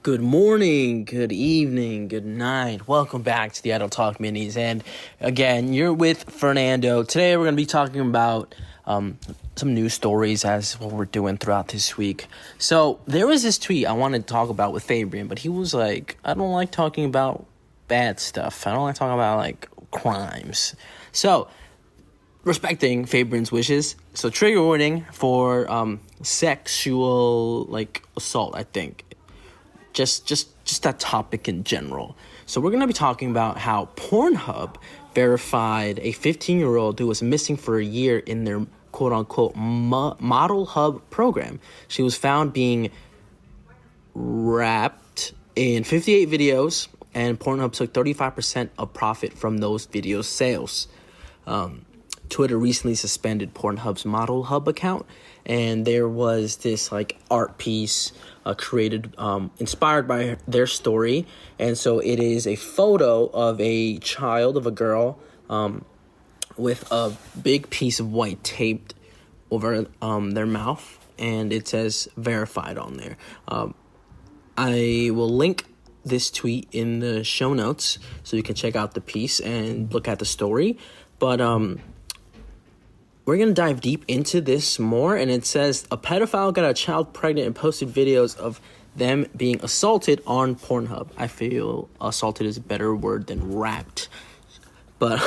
Good morning, good evening, good night. Welcome back to the Idle Talk Minis. And again, you're with Fernando. Today we're going to be talking about some news stories as what we're doing throughout this week. So there was this tweet I wanted to talk about with Fabian, but he was like, I don't like talking about bad stuff. I don't like talking about like crimes. So respecting Fabian's wishes. So trigger warning for sexual like assault, I think. Just that topic in general. So we're going to be talking about how Pornhub verified a 15-year-old who was missing for a year in their quote-unquote model hub program. She was found being wrapped in 58 videos, and Pornhub took 35% of profit from those video sales. Twitter recently suspended Pornhub's Model Hub account, and there was this like art piece created inspired by their story. And so it is a photo of a child, of a girl, with a big piece of white taped over their mouth, and it says verified on there. I will link this tweet in the show notes so you can check out the piece and look at the story. But we're going to dive deep into this more, and it says, a pedophile got a child pregnant and posted videos of them being assaulted on Pornhub. I feel assaulted is a better word than wrapped. But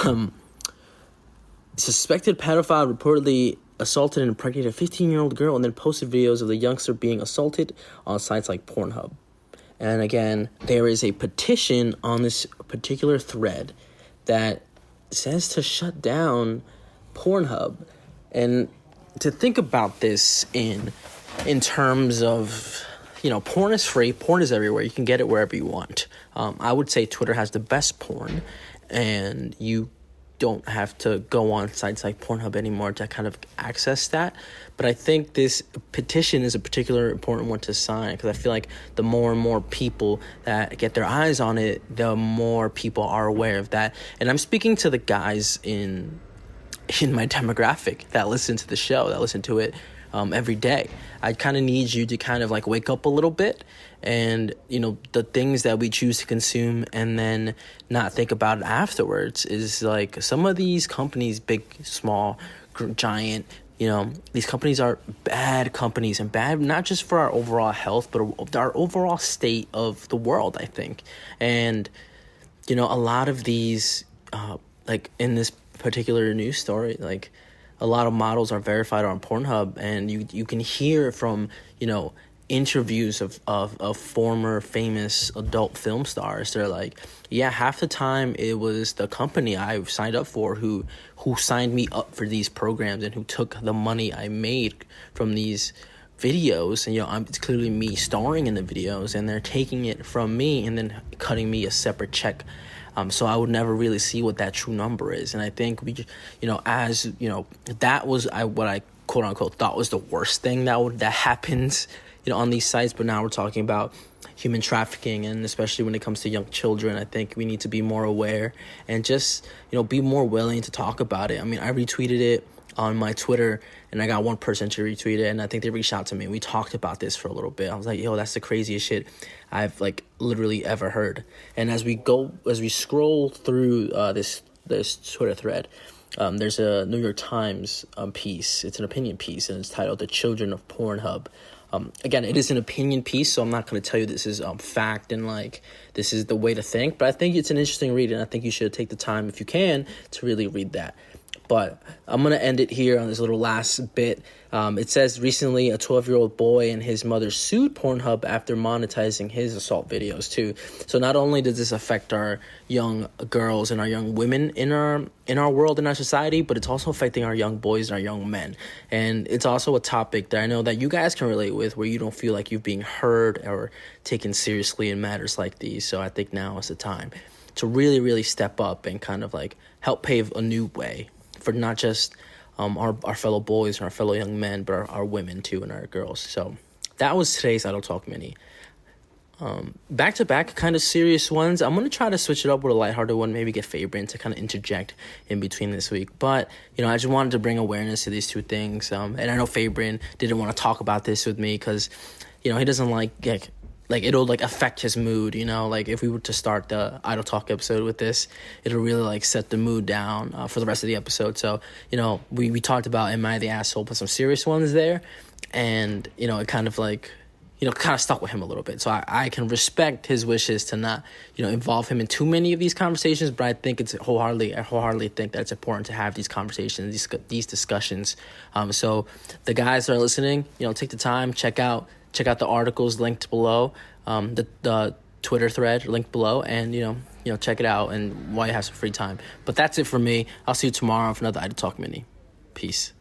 suspected pedophile reportedly assaulted and impregnated a 15-year-old girl and then posted videos of the youngster being assaulted on sites like Pornhub. And again, there is a petition on this particular thread that says to shut down Pornhub. And to think about this in terms of, porn is free, porn is everywhere, you can get it wherever you want. I would say Twitter has the best porn, and you don't have to go on sites like Pornhub anymore to kind of access that. But I think this petition is a particular important one to sign, because I feel like the more and more people that get their eyes on it, the more people are aware of that. And I'm speaking to the guys in my demographic that listen to the show, that listen to it every day. I kind of need you to kind of like wake up a little bit, and the things that we choose to consume and then not think about it afterwards is like some of these companies, big, small, giant, these companies are bad companies, and bad not just for our overall health, but our overall state of the world, I think. And a lot of these like in this particular news story, like a lot of models are verified on Pornhub, and you can hear from interviews of former famous adult film stars. They're like, yeah, half the time it was the company I signed up for who signed me up for these programs and who took the money I made from these videos, and it's clearly me starring in the videos, and they're taking it from me and then cutting me a separate check. So I would never really see what that true number is. And I think that was what I quote unquote thought was the worst thing that happens, on these sites. But now we're talking about human trafficking, and especially when it comes to young children, I think we need to be more aware and just, be more willing to talk about it. I mean, I retweeted it on my Twitter, and I got one person to retweet it, and I think they reached out to me. We talked about this for a little bit. I was like, yo, that's the craziest shit I've like literally ever heard. And as we scroll through this Twitter thread, there's a New York Times piece. It's an opinion piece, and it's titled "The Children of Pornhub." Again, it is an opinion piece, so I'm not going to tell you this is fact and like this is the way to think, but I think it's an interesting read, and I think you should take the time, if you can, to really read that. But I'm going to end it here on this little last bit. It says, recently a 12-year-old boy and his mother sued Pornhub after monetizing his assault videos too. So not only does this affect our young girls and our young women in our world, in our society, but it's also affecting our young boys and our young men. And it's also a topic that I know that you guys can relate with, where you don't feel like you're being heard or taken seriously in matters like these. So I think now is the time to really, really step up and kind of like help pave a new way for not just our fellow boys and our fellow young men, but our women too and our girls. So that was today's Idle Talk Mini. Back-to-back kind of serious ones. I'm going to try to switch it up with a lighthearted one, maybe get Fabian to kind of interject in between this week. But, I just wanted to bring awareness to these two things. And I know Fabian didn't want to talk about this with me because, he doesn't like like it'll like affect his mood, you know. Like if we were to start the Idol Talk episode with this, it'll really like set the mood down for the rest of the episode. So, you know, we talked about Am I the Asshole, put some serious ones there, and, you know, it kind of like, you know, kind of stuck with him a little bit. So I can respect his wishes to not, you know, involve him in too many of these conversations, but I think I wholeheartedly think that it's important to have these conversations, these discussions. So the guys that are listening, you know, take the time, check out the articles linked below, the Twitter thread linked below, and, you know, check it out and while you have some free time. But that's it for me. I'll see you tomorrow for another Idol Talk Mini. Peace.